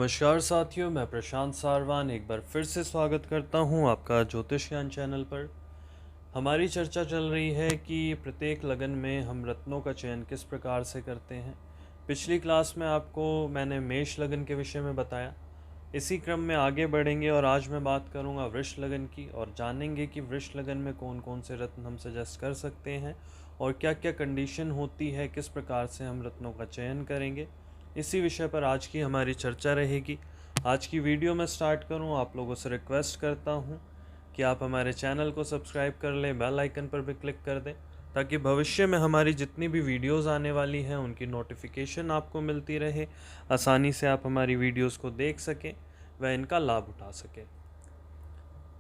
नमस्कार साथियों, मैं प्रशांत सारवान एक बार फिर से स्वागत करता हूं आपका ज्योतिष ज्ञान चैनल पर। हमारी चर्चा चल रही है कि प्रत्येक लगन में हम रत्नों का चयन किस प्रकार से करते हैं। पिछली क्लास में आपको मैंने मेष लगन के विषय में बताया। इसी क्रम में आगे बढ़ेंगे और आज मैं बात करूंगा वृष लगन की और जानेंगे कि वृष लगन में कौन कौन से रत्न हम सजेस्ट कर सकते हैं और क्या क्या कंडीशन होती है, किस प्रकार से हम रत्नों का चयन करेंगे। इसी विषय पर आज की हमारी चर्चा रहेगी। आज की वीडियो में स्टार्ट करूं, आप लोगों से रिक्वेस्ट करता हूं कि आप हमारे चैनल को सब्सक्राइब कर लें, बेल आइकन पर भी क्लिक कर दें ताकि भविष्य में हमारी जितनी भी वीडियोस आने वाली हैं उनकी नोटिफिकेशन आपको मिलती रहे। आसानी से आप हमारी वीडियोस को देख सकें व इनका लाभ उठा सकें।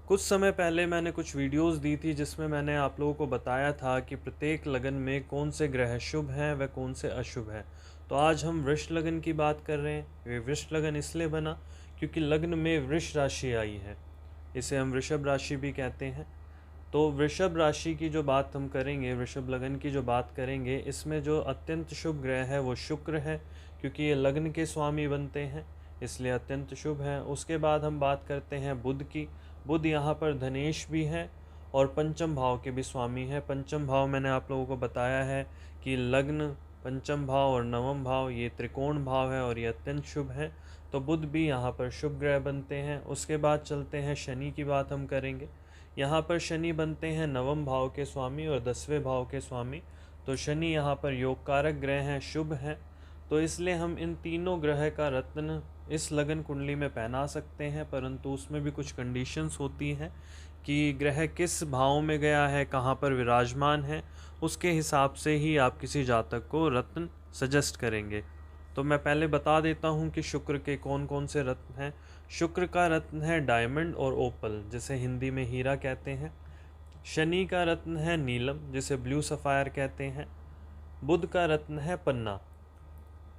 कुछ समय पहले मैंने कुछ वीडियोस दी थी जिसमें मैंने आप लोगों को बताया था कि प्रत्येक लगन में कौन से ग्रह शुभ हैं व कौन से अशुभ हैं। तो आज हम वृष लगन की बात कर रहे हैं। ये वृष लगन इसलिए बना क्योंकि लग्न में वृष राशि आई है, इसे हम वृषभ राशि भी कहते हैं। तो वृषभ राशि की जो बात हम करेंगे, वृषभ लगन की जो बात करेंगे, इसमें जो अत्यंत शुभ ग्रह है वो शुक्र है, क्योंकि ये लग्न के स्वामी बनते हैं, इसलिए अत्यंत शुभ है। उसके बाद हम बात करते हैं बुध की। बुध यहाँ पर धनेश भी है और पंचम भाव के भी स्वामी है। पंचम भाव मैंने आप लोगों को बताया है कि लग्न, पंचम भाव और नवम भाव ये त्रिकोण भाव है और ये अत्यंत शुभ है। तो बुध भी यहाँ पर शुभ ग्रह बनते हैं। उसके बाद चलते हैं शनि की बात हम करेंगे। यहाँ पर शनि बनते हैं नवम भाव के स्वामी और 10वें भाव के स्वामी। तो शनि यहाँ पर योग कारक ग्रह हैं, शुभ हैं। तो इसलिए हम इन तीनों ग्रह का रत्न इस लगन कुंडली में पहना सकते हैं, परंतु उसमें भी कुछ कंडीशंस होती हैं कि ग्रह किस भाव में गया है, कहाँ पर विराजमान है, उसके हिसाब से ही आप किसी जातक को रत्न सजेस्ट करेंगे। तो मैं पहले बता देता हूँ कि शुक्र के कौन कौन से रत्न हैं। शुक्र का रत्न है डायमंड और ओपल, जिसे हिंदी में हीरा कहते हैं। शनि का रत्न है नीलम, जिसे ब्लू सफ़ायर कहते हैं। बुध का रत्न है पन्ना।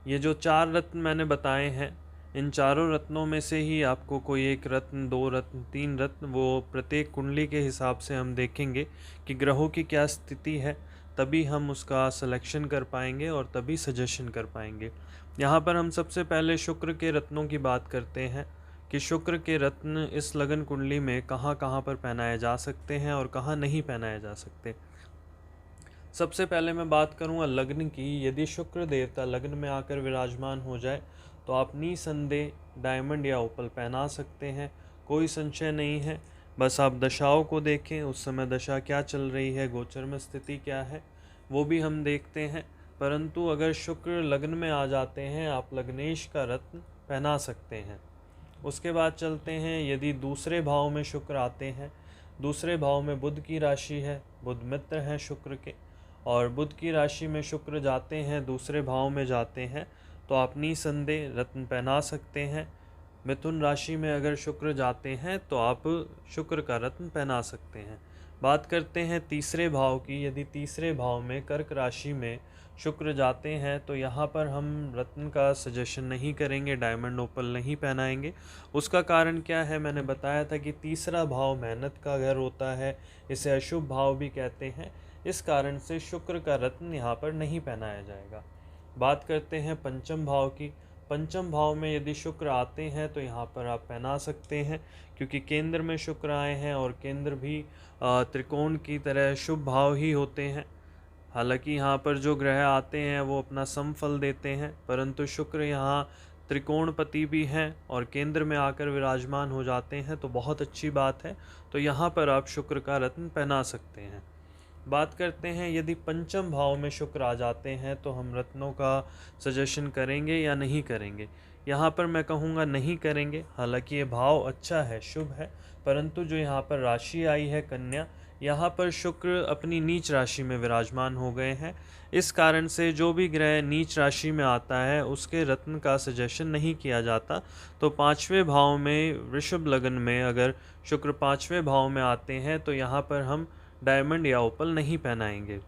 ये जो 4 रत्न मैंने बताए हैं, इन चारों रत्नों में से ही आपको कोई एक रत्न, 2 रत्न, 3 रत्न, वो प्रत्येक कुंडली के हिसाब से हम देखेंगे कि ग्रहों की क्या स्थिति है, तभी हम उसका सिलेक्शन कर पाएंगे और तभी सजेशन कर पाएंगे। यहाँ पर हम सबसे पहले शुक्र के रत्नों की बात करते हैं कि शुक्र के रत्न इस लगन कुंडली में कहाँ कहाँ पर पहनाए जा सकते हैं और कहाँ नहीं पहनाए जा सकते। सबसे पहले मैं बात करूँगा लग्न की। यदि शुक्र देवता लग्न में आकर विराजमान हो जाए तो आप निसंदेह डायमंड या ओपल पहना सकते हैं, कोई संशय नहीं है। बस आप दशाओं को देखें, उस समय दशा क्या चल रही है, गोचर में स्थिति क्या है, वो भी हम देखते हैं। परंतु अगर शुक्र लग्न में आ जाते हैं, आप लग्नेश का रत्न पहना सकते हैं। उसके बाद चलते हैं, यदि दूसरे भाव में शुक्र आते हैं, दूसरे भाव में बुध की राशि है, बुध मित्र हैं शुक्र के, और बुध की राशि में शुक्र जाते हैं, दूसरे भाव में जाते हैं, तो आप निसंदेह रत्न पहना सकते हैं। मिथुन राशि में अगर शुक्र जाते हैं तो आप शुक्र का रत्न पहना सकते हैं। बात करते हैं तीसरे भाव की। यदि तीसरे भाव में कर्क राशि में शुक्र जाते हैं तो यहाँ पर हम रत्न का सजेशन नहीं करेंगे, डायमंड ओपल नहीं पहनाएंगे। उसका कारण क्या है, मैंने बताया था कि तीसरा भाव मेहनत का घर होता है, इसे अशुभ भाव भी कहते हैं। इस कारण से शुक्र का रत्न यहाँ पर नहीं पहनाया जाएगा। बात करते हैं पंचम भाव की। पंचम भाव में यदि शुक्र आते हैं तो यहाँ पर आप पहना सकते हैं, क्योंकि केंद्र में शुक्र आए हैं और केंद्र भी त्रिकोण की तरह शुभ भाव ही होते हैं। हालांकि यहाँ पर जो ग्रह आते हैं वो अपना समफल देते हैं, परंतु शुक्र यहाँ त्रिकोणपति भी हैं और केंद्र में आकर विराजमान हो जाते हैं, तो बहुत अच्छी बात है। तो यहाँ पर आप शुक्र का रत्न पहना सकते हैं। बात करते हैं, यदि पंचम भाव में शुक्र आ जाते हैं तो हम रत्नों का सजेशन करेंगे या नहीं करेंगे। यहाँ पर मैं कहूँगा नहीं करेंगे। हालांकि ये भाव अच्छा है, शुभ है, परंतु जो यहाँ पर राशि आई है कन्या, यहाँ पर शुक्र अपनी नीच राशि में विराजमान हो गए हैं। इस कारण से जो भी ग्रह नीच राशि में आता है उसके रत्न का सजेशन नहीं किया जाता। तो 5वें भाव में वृषभ लगन में अगर शुक्र 5वें भाव में आते हैं तो यहाँ पर हम डायमंड या ओपल नहीं पहनाएंगे।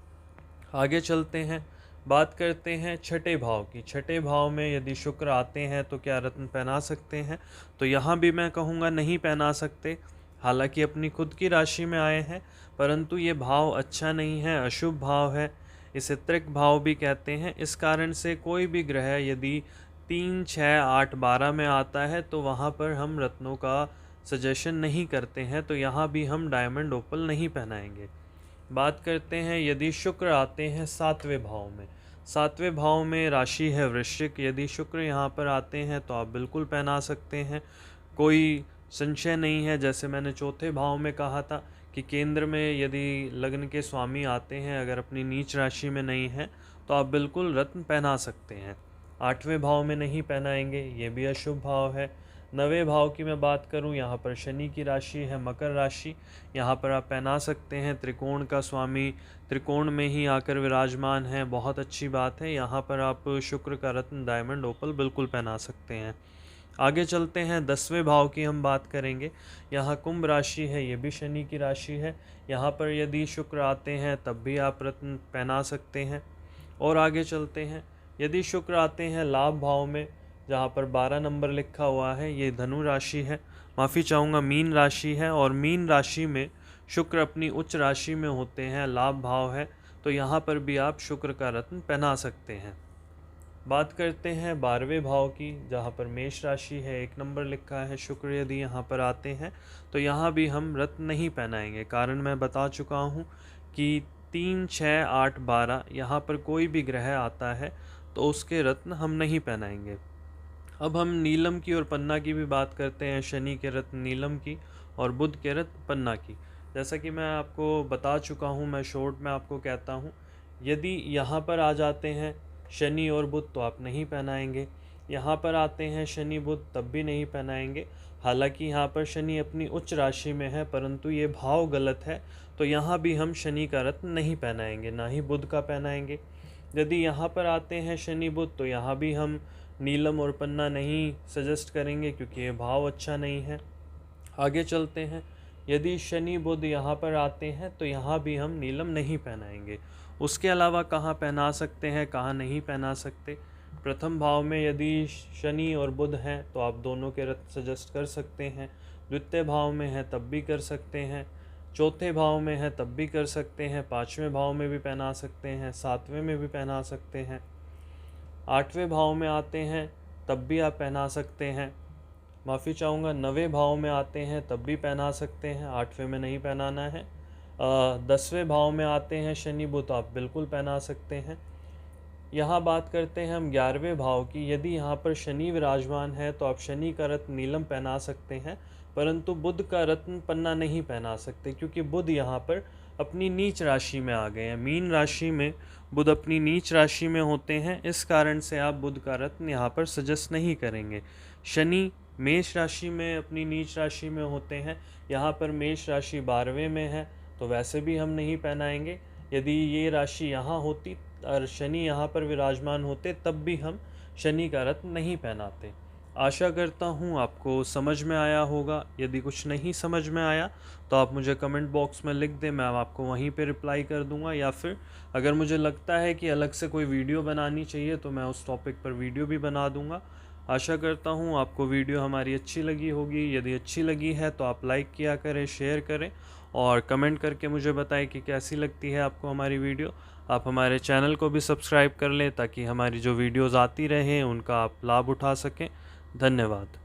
आगे चलते हैं, बात करते हैं छठे भाव की। छठे भाव में यदि शुक्र आते हैं तो क्या रत्न पहना सकते हैं, तो यहाँ भी मैं कहूँगा नहीं पहना सकते। हालांकि अपनी खुद की राशि में आए हैं, परंतु ये भाव अच्छा नहीं है, अशुभ भाव है, इसे त्रिक भाव भी कहते हैं। इस कारण से कोई भी ग्रह यदि 3, 6, 8, 12 में आता है तो वहाँ पर हम रत्नों का सजेशन नहीं करते हैं, तो यहाँ भी हम डायमंड ओपल नहीं पहनाएंगे। बात करते हैं यदि शुक्र आते हैं 7वें भाव में। 7वें भाव में राशि है वृश्चिक, यदि शुक्र यहाँ पर आते हैं तो आप बिल्कुल पहना सकते हैं, कोई संशय नहीं है। जैसे मैंने चौथे भाव में कहा था कि केंद्र में यदि लग्न के स्वामी आते हैं, अगर अपनी नीच राशि में नहीं है तो आप बिल्कुल रत्न पहना सकते हैं। 8वें भाव में नहीं पहनाएंगे, ये भी अशुभ भाव है। 9वें भाव की मैं बात करूं, यहाँ पर शनि की राशि है मकर राशि, यहाँ पर आप पहना सकते हैं। त्रिकोण का स्वामी त्रिकोण में ही आकर विराजमान है, बहुत अच्छी बात है। यहाँ पर आप शुक्र का रत्न डायमंड ओपल बिल्कुल पहना सकते हैं। आगे चलते हैं 10वें भाव की हम बात करेंगे। यहाँ कुंभ राशि है, ये भी शनि की राशि है। यहाँ पर यदि शुक्र आते हैं तब भी आप रत्न पहना सकते हैं। और आगे चलते हैं, यदि शुक्र आते हैं लाभ भाव में, जहाँ पर 12 नंबर लिखा हुआ है, ये धनु राशि है, माफ़ी चाहूँगा मीन राशि है, और मीन राशि में शुक्र अपनी उच्च राशि में होते हैं, लाभ भाव है, तो यहाँ पर भी आप शुक्र का रत्न पहना सकते हैं। बात करते हैं 12वें भाव की, जहाँ पर मेष राशि है, 1 नंबर लिखा है, शुक्र यदि यहाँ पर आते हैं तो यहाँ भी हम रत्न नहीं पहनाएंगे। कारण मैं बता चुका हूँ कि 3, 6, 8, 12 यहाँ पर कोई भी ग्रह आता है तो उसके रत्न हम नहीं पहनाएंगे। अब हम नीलम की और पन्ना की भी बात करते हैं, शनि के रत्न नीलम की और बुध के रत्न पन्ना की। जैसा कि मैं आपको बता चुका हूँ, मैं शॉर्ट में आपको कहता हूँ, यदि यहाँ पर आ जाते हैं शनि और बुध तो आप नहीं पहनाएंगे, यहाँ पर आते हैं शनि बुध तब भी नहीं पहनाएंगे। हालांकि यहाँ पर शनि अपनी उच्च राशि में है, परंतु ये भाव गलत है, तो यहाँ भी हम शनि का रत्न नहीं पहनाएंगे, ना ही बुध का पहनाएंगे। यदि यहाँ पर आते हैं शनि बुध तो यहाँ भी हम नीलम और पन्ना नहीं सजेस्ट करेंगे, क्योंकि ये भाव अच्छा नहीं है। आगे चलते हैं, यदि शनि बुध यहाँ पर आते हैं तो यहाँ भी हम नीलम नहीं पहनाएंगे। उसके अलावा कहाँ पहना सकते हैं, कहाँ नहीं पहना सकते? प्रथम भाव में यदि शनि और बुध हैं तो आप दोनों के रत्न सजेस्ट कर सकते हैं। द्वितीय भाव में है तब भी कर सकते हैं, चौथे भाव में है तब भी कर सकते हैं, 5वें भाव में भी पहना सकते हैं, 7वें में भी पहना सकते हैं, 8वें भाव में आते हैं तब भी आप पहना सकते हैं। माफ़ी चाहूँगा, 9वें भाव में आते हैं तब भी पहना सकते हैं, 8वें में नहीं पहनाना है। 10वें भाव में आते हैं शनि बुध, आप बिल्कुल पहना सकते हैं। यहाँ बात करते हैं हम 11वें भाव की। यदि यहाँ पर शनि विराजमान है तो आप शनि का रत्न नीलम पहना सकते हैं, परंतु बुध का रत्न पन्ना नहीं पहना सकते, क्योंकि बुध यहाँ पर अपनी नीच राशि में आ गए हैं। मीन राशि में बुध अपनी नीच राशि में होते हैं, इस कारण से आप बुध का रत्न यहाँ पर सजेस्ट नहीं करेंगे। शनि मेष राशि में अपनी नीच राशि में होते हैं, यहाँ पर मेष राशि 12वें में है तो वैसे भी हम नहीं पहनाएंगे। यदि ये राशि यहाँ होती और शनि यहाँ पर विराजमान होते तब भी हम शनि का रत्न नहीं पहनाते। आशा करता हूँ आपको समझ में आया होगा। यदि कुछ नहीं समझ में आया तो आप मुझे कमेंट बॉक्स में लिख दें, मैं आपको वहीं पे रिप्लाई कर दूँगा, या फिर अगर मुझे लगता है कि अलग से कोई वीडियो बनानी चाहिए तो मैं उस टॉपिक पर वीडियो भी बना दूँगा। आशा करता हूँ आपको वीडियो हमारी अच्छी लगी होगी। यदि अच्छी लगी है तो आप लाइक किया करें, शेयर करें और कमेंट करके मुझे बताएं कि कैसी लगती है आपको हमारी वीडियो। आप हमारे चैनल को भी सब्सक्राइब कर लें ताकि हमारी जो वीडियोज़ आती रहें उनका आप लाभ उठा सकें। धन्यवाद।